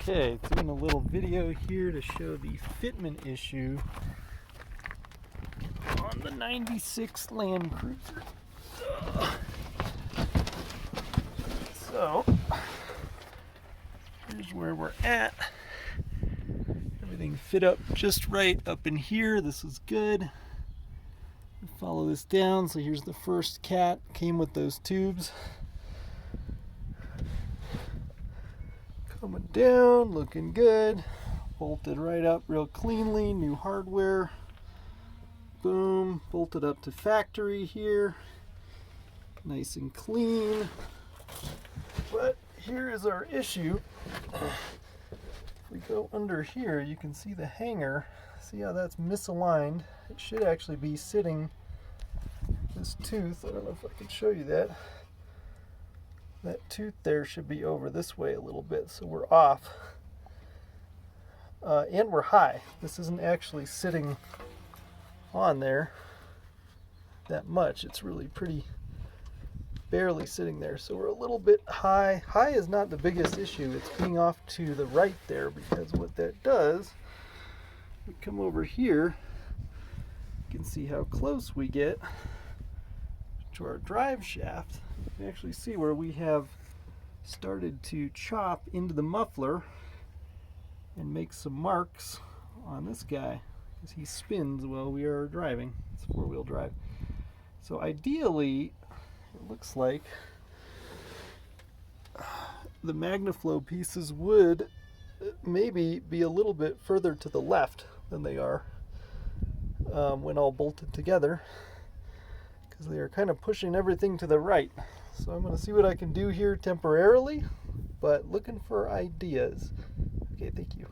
Okay, doing a little video here to show the fitment issue on the 96 Land Cruiser. So, here's where we're at. Everything fit up just right up in here. This is good. Follow this down. So here's the first cat. Came with those tubes. Coming down, looking good. Bolted right up real cleanly. New hardware. Boom. Bolted up to factory here. Nice and clean. But here is our issue. If we go under here, you can see the hanger. See how that's misaligned? It should actually be sitting this tooth. I don't know if I can show you that. That tooth there should be over this way a little bit, so we're off. And we're high. This isn't actually sitting on there that much. It's really pretty barely sitting there, so we're a little bit high. High is not the biggest issue. It's being off to the right there, because what that does, we come over here, you can see how close we get to our drive shaft. You can actually see where we have started to chop into the muffler and make some marks on this guy as he spins while we are driving. It's four-wheel drive. So ideally, it looks like the Magnaflow pieces would maybe be a little bit further to the left than they are when all bolted together, because they are kind of pushing everything to the right. So I'm going to see what I can do here temporarily, but looking for ideas. Okay, thank you.